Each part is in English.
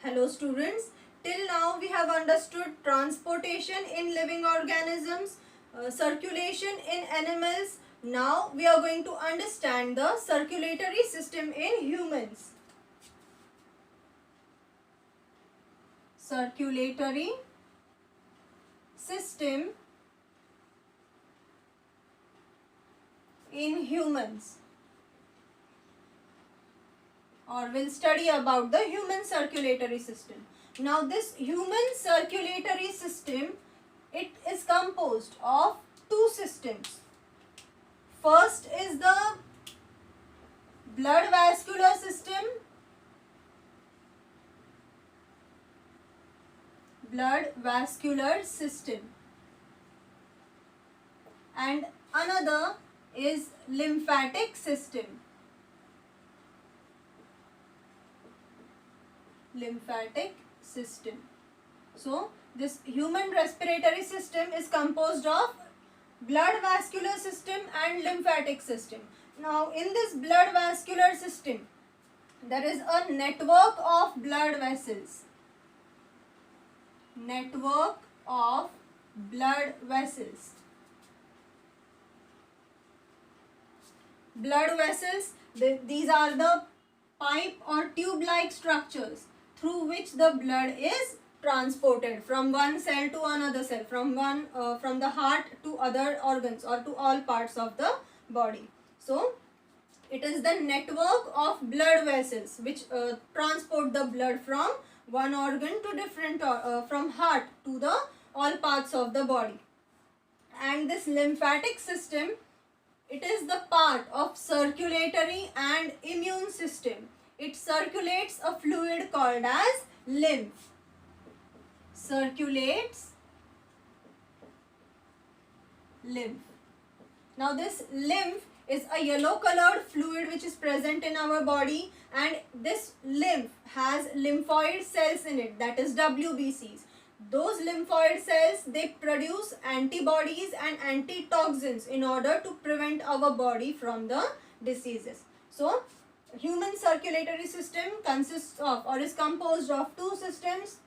Hello students, till now we have understood transportation in living organisms, circulation in animals. Now we are going to understand the circulatory system in humans. Circulatory system in humans, or we'll study about the human circulatory system. Now this human circulatory system, it is composed of two systems. First is the blood vascular system, and another is lymphatic system. So this human respiratory system is composed of blood vascular system and lymphatic system. Now in this blood vascular system, there is a network of blood vessels. Blood vessels, these are the pipe or tube-like structures through which the blood is transported from one cell to another cell, from the heart to other organs or to all parts of the body. So it is the network of blood vessels which transport the blood from one organ to different, from heart to the all parts of the body. And this lymphatic system, it is the part of circulatory and immune system. It circulates a fluid called as lymph. Now this lymph is a yellow colored fluid which is present in our body, and this lymph has lymphoid cells in it, that is WBCs. Those lymphoid cells, they produce antibodies and antitoxins in order to prevent our body from the diseases. So human circulatory system consists of or is composed of two systems,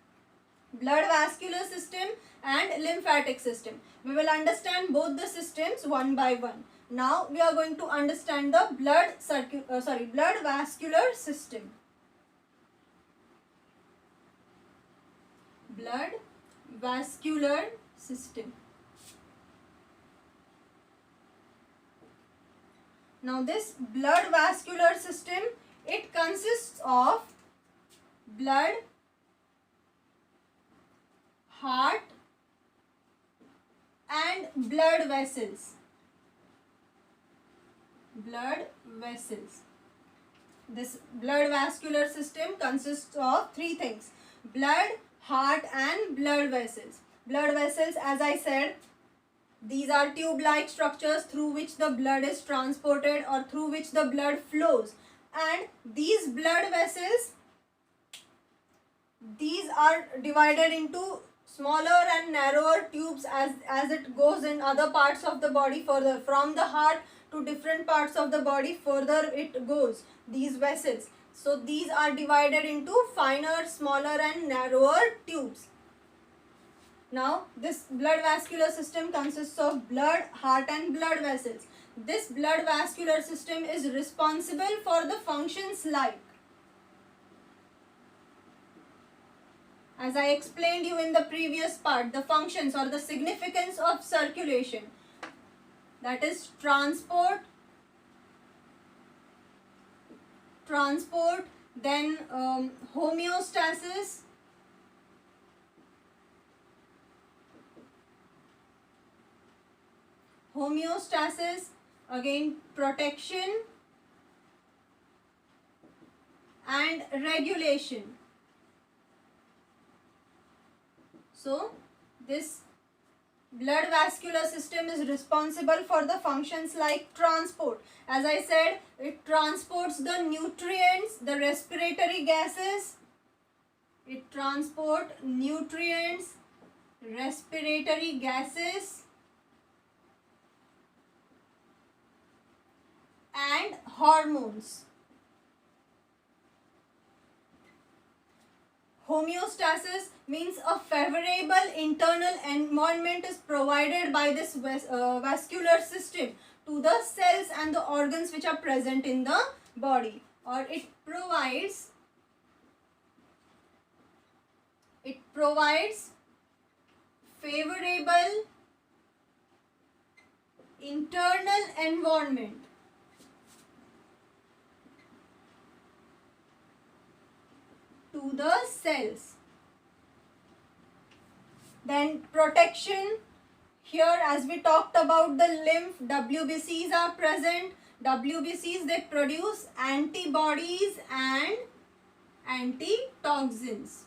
blood vascular system and lymphatic system. We will understand both the systems one by one. Now we are going to understand the blood vascular system. Blood vascular system. Now this blood vascular system, it consists of blood, heart and blood vessels. This blood vascular system consists of three things: blood, heart and blood vessels. Blood vessels, as I said, these are tube-like structures through which the blood is transported or through which the blood flows. And these blood vessels, these are divided into smaller and narrower tubes as it goes in other parts of the body further. From the heart to different parts of the body, further it goes, these vessels. So these are divided into finer, smaller and narrower tubes. Now this blood vascular system consists of blood, heart and blood vessels. This blood vascular system is responsible for the functions like, as I explained you in the previous part, the functions or the significance of circulation. That is transport, then homeostasis, again protection and regulation. So this blood vascular system is responsible for the functions like transport. As I said, it transports the nutrients, the respiratory gases. It transports nutrients, respiratory gases and hormones. Homeostasis means a favorable internal environment is provided by this vascular system to the cells and the organs which are present in the body, or it provides favorable internal environment to the cells. Then protection, here as we talked about the lymph, WBCs are present. WBCs, they produce antibodies and antitoxins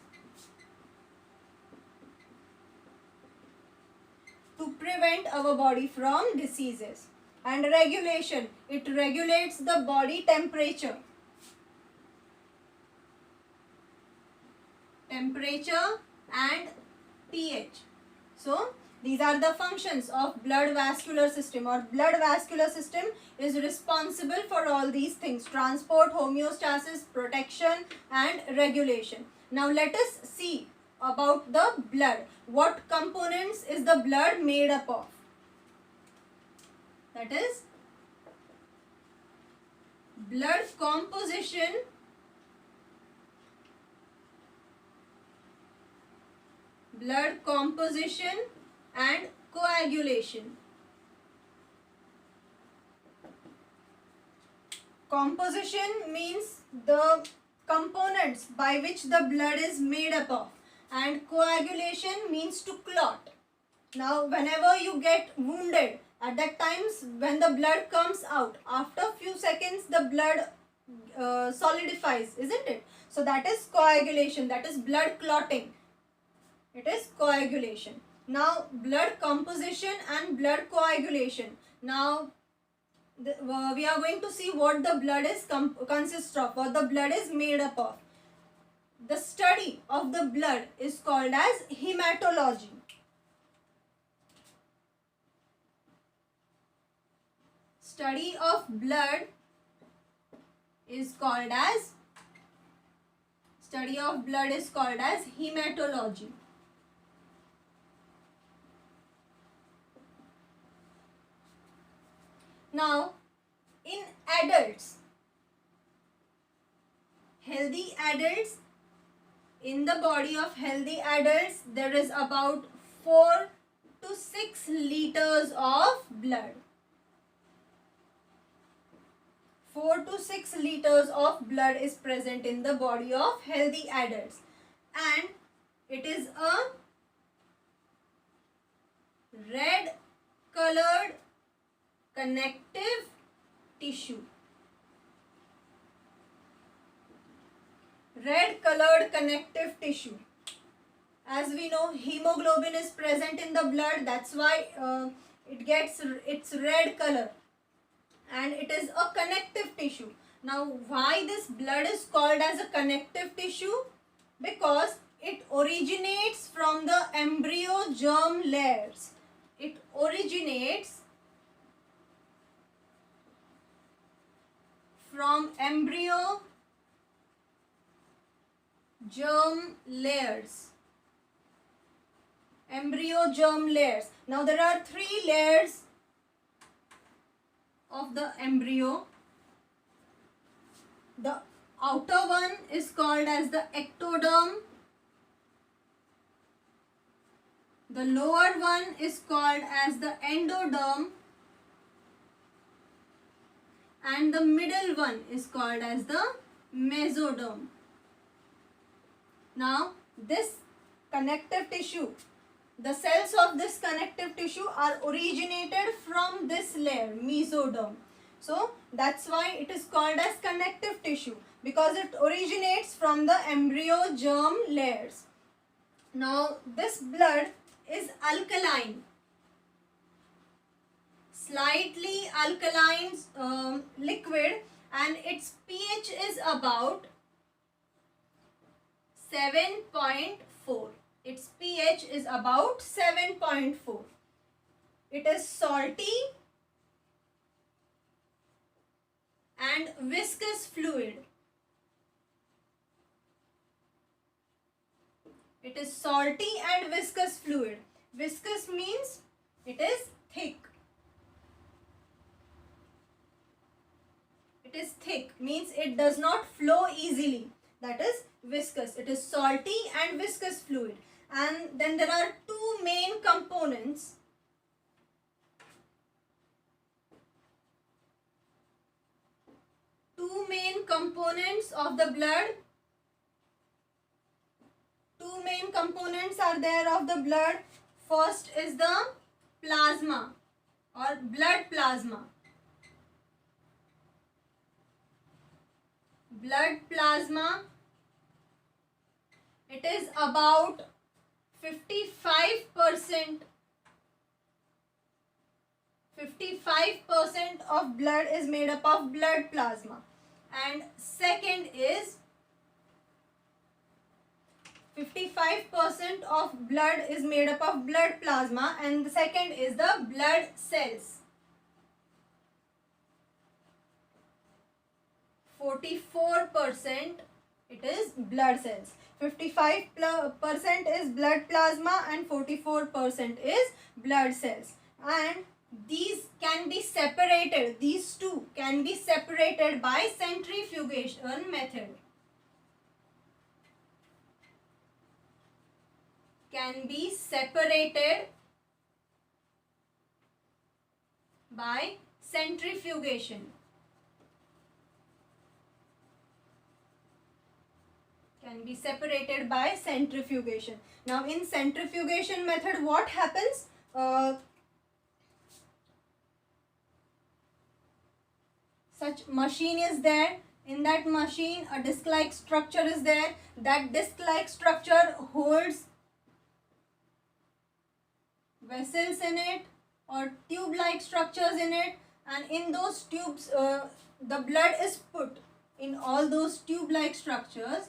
to prevent our body from diseases. And regulation, it regulates the body temperature. And pH. So these are the functions of blood vascular system, or blood vascular system is responsible for all these things: transport, homeostasis, protection and regulation. Now let us see about the blood. What components is the blood made up of? That is, blood composition and coagulation. Composition means the components by which the blood is made up of, and coagulation means to clot. Now whenever you get wounded, at that times when the blood comes out, after few seconds the blood solidifies, isn't it? So that is coagulation, that is blood clotting. It is coagulation. Now blood composition and blood coagulation. Now we are going to see what the blood is consists of, what the blood is made up of. The study of the blood is called as hematology. Study of blood is called as hematology. Now, in adults, healthy adults, in the body of healthy adults, there is about 4 to 6 liters of blood. 4 to 6 liters of blood is present in the body of healthy adults, and it is a red colored connective tissue. Red colored connective tissue. As we know, hemoglobin is present in the blood, that's why it gets its red color, and it is a connective tissue. Now why this blood is called as a connective tissue? Because it originates from the embryo germ layers. It originates from embryo germ layers. Now there are 3 layers of the embryo. The outer one is called as the ectoderm. The lower one is called as the endoderm. And the middle one is called as the mesoderm. Now this connective tissue, the cells of this connective tissue are originated from this layer, mesoderm. So that's why it is called as connective tissue, because it originates from the embryo germ layers. Now this blood is alkaline, slightly alkaline liquid, and its pH is about 7.4. Its pH is about 7.4. It is salty and viscous fluid. It is salty and viscous fluid. Viscous means it is thick. It is thick means it does not flow easily. That is viscous. It is salty and viscous fluid. And then there are two main components. Two main components of the blood. Two main components are there of the blood. First is the plasma or blood plasma. Blood plasma, it is about 55% of blood is made up of blood plasma, and second is 55% of blood is made up of blood plasma, and the second is the blood cells. 44% it is blood cells. 55% is blood plasma and 44% is blood cells. And these can be separated, these two can be separated by centrifugation method. Can be separated by centrifugation. Can be separated by centrifugation. Now in centrifugation method, what happens? Such machine is there. In that machine, a disc-like structure is there. That disc-like structure holds vessels in it or tube-like structures in it, and in those tubes, the blood is put in all those tube-like structures.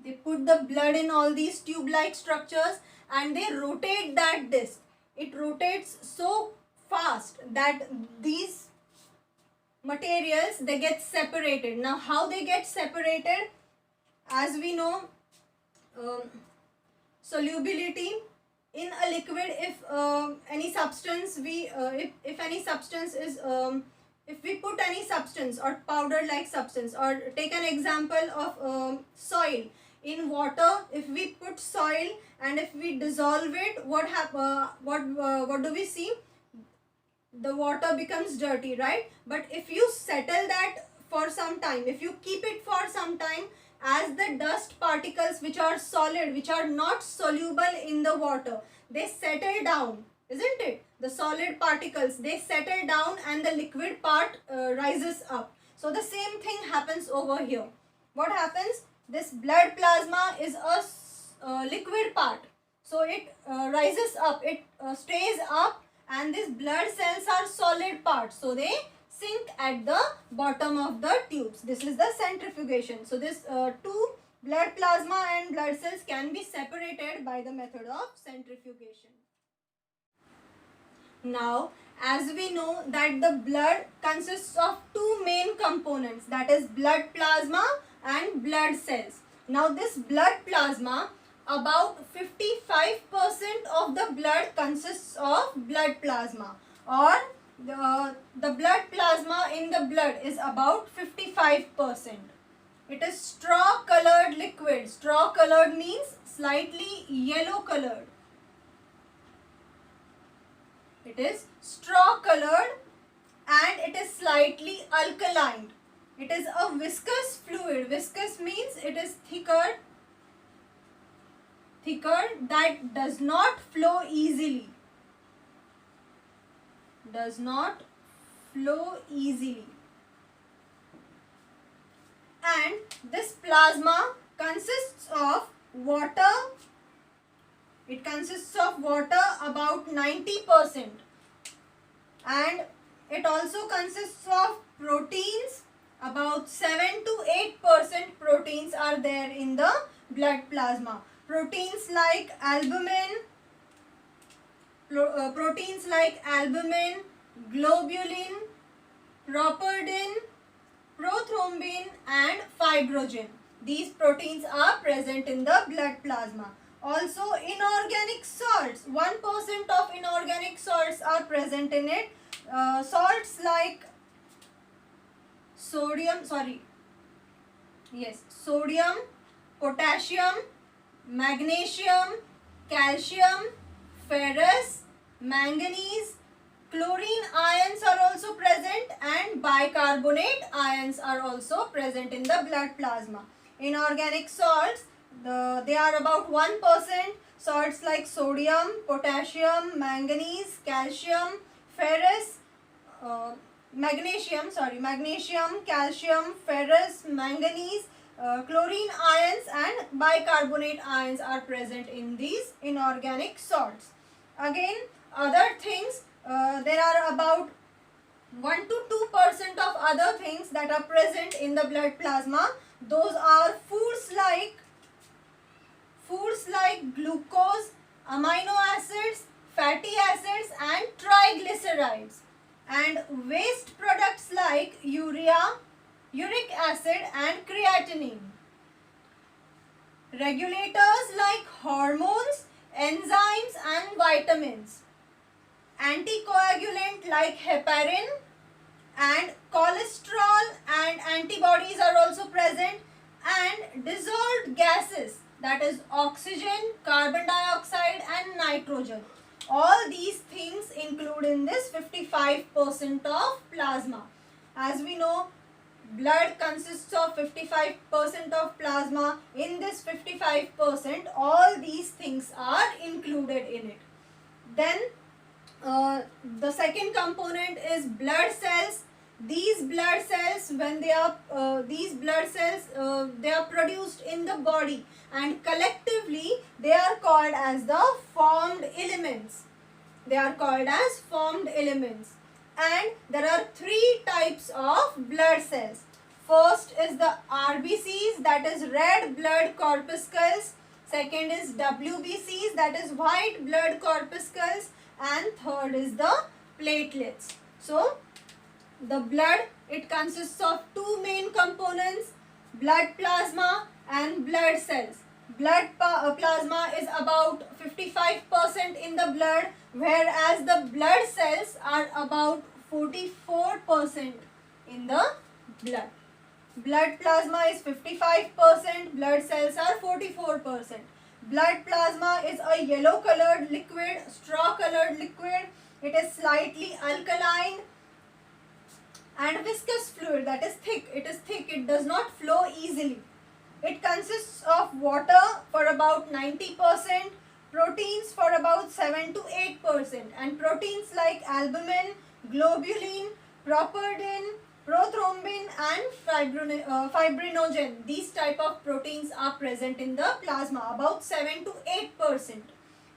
They put the blood in all these tube-like structures and they rotate that disc. It rotates so fast that these materials, they get separated. Now how they get separated? As we know, solubility in a liquid, if any substance if any substance is if we put any substance or powder like substance, or take an example of soil in water. If we put soil and if we dissolve it, what do we see? The water becomes dirty, right? But if you settle that for some time, if you keep it for some time, as the dust particles which are solid, which are not soluble in the water, they settle down, isn't it? The solid particles, they settle down and the liquid part rises up. So the same thing happens over here. What happens? This blood plasma is a liquid part. So it rises up, it stays up, and these blood cells are solid parts. So they sink at the bottom of the tubes. This is the centrifugation. So this two, blood plasma and blood cells, can be separated by the method of centrifugation. Now, as we know that the blood consists of two main components, that is blood plasma and blood cells. Now this blood plasma, about 55% of the blood consists of blood plasma, or the blood plasma in the blood is about 55%. It is straw colored liquid. Straw colored means slightly yellow colored. It is straw colored and it is slightly alkaline. It is a viscous fluid. Viscous means it is thicker, that does not flow easily. Does not flow easily. And this plasma consists of water. It consists of water about 90%. And it also consists of proteins. About 7 to 8% proteins are there in the blood plasma. Proteins like albumin, globulin, properdin, prothrombin and fibrogen. These proteins are present in the blood plasma. Also, inorganic salts. 1% of inorganic salts are present in it. Salts like sodium, potassium, magnesium, calcium, ferrous, manganese, chlorine ions are also present, and bicarbonate ions are also present in the blood plasma. Inorganic salts, they are about 1%. Salts like sodium, potassium, manganese, calcium, ferrous, magnesium, calcium, ferrous, manganese, chlorine ions and bicarbonate ions are present in these inorganic salts. Again, other things, there are about 1 to 2% of other things that are present in the blood plasma. Those are foods like glucose, amino acids, fatty acids and triglycerides, and waste products like urea, uric acid and creatinine. Regulators like hormones, enzymes and vitamins. Anticoagulant like heparin, and cholesterol and antibodies are also present, and dissolved gases, that is oxygen, carbon dioxide and nitrogen. All these things include in this 55% of plasma. As we know, blood consists of 55% of plasma. In this 55%, all these things are included in it. Then the second component is blood cells. These blood cells, when they are they are produced in the body, and collectively they are called as the formed elements. And there are 3 types of blood cells. First is the RBCs, that is red blood corpuscles. Second is WBCs, that is white blood corpuscles. And third is the platelets. So, the blood, it consists of 2 main components, blood plasma and blood cells. Blood plasma is about 55% in the blood, whereas the blood cells are about 44% in the blood. Blood plasma is 55%, blood cells are 44%. Blood plasma is a yellow colored liquid, straw colored liquid. It is slightly alkaline and viscous fluid, that is thick. It does not flow easily. It consists of water for about 90%, proteins for about 7 to 8%, and proteins like albumin, globulin, properdin, prothrombin and fibrinogen. These type of proteins are present in the plasma, about 7 to 8%.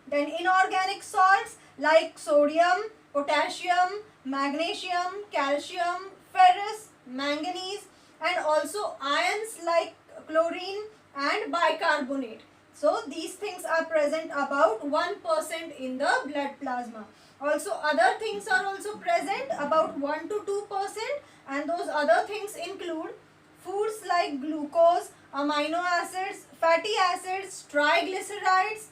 Then inorganic salts like sodium, potassium, magnesium, calcium, ferrous, manganese, and also ions like chlorine and bicarbonate. So these things are present about 1% in the blood plasma. Also other things are also present about 1 to 2%, and those other things include foods like glucose, amino acids, fatty acids, triglycerides,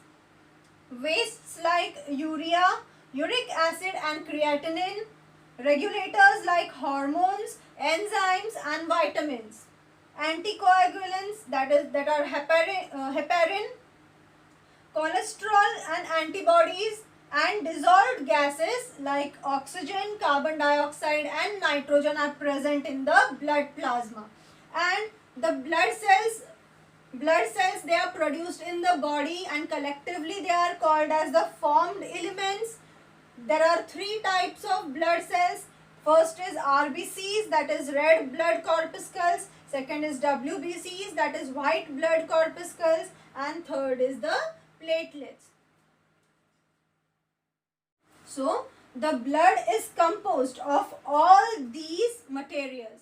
wastes like urea, uric acid and creatinine, regulators like hormones, enzymes and vitamins, anticoagulants that are heparin, cholesterol and antibodies, and dissolved gases like oxygen, carbon dioxide and nitrogen are present in the blood plasma. And the blood cells, they are produced in the body, and collectively they are called as the formed elements. There are 3 types of blood cells. First is RBCs, that is red blood corpuscles. Second is WBCs, that is white blood corpuscles. And third is the platelets. So, the blood is composed of all these materials.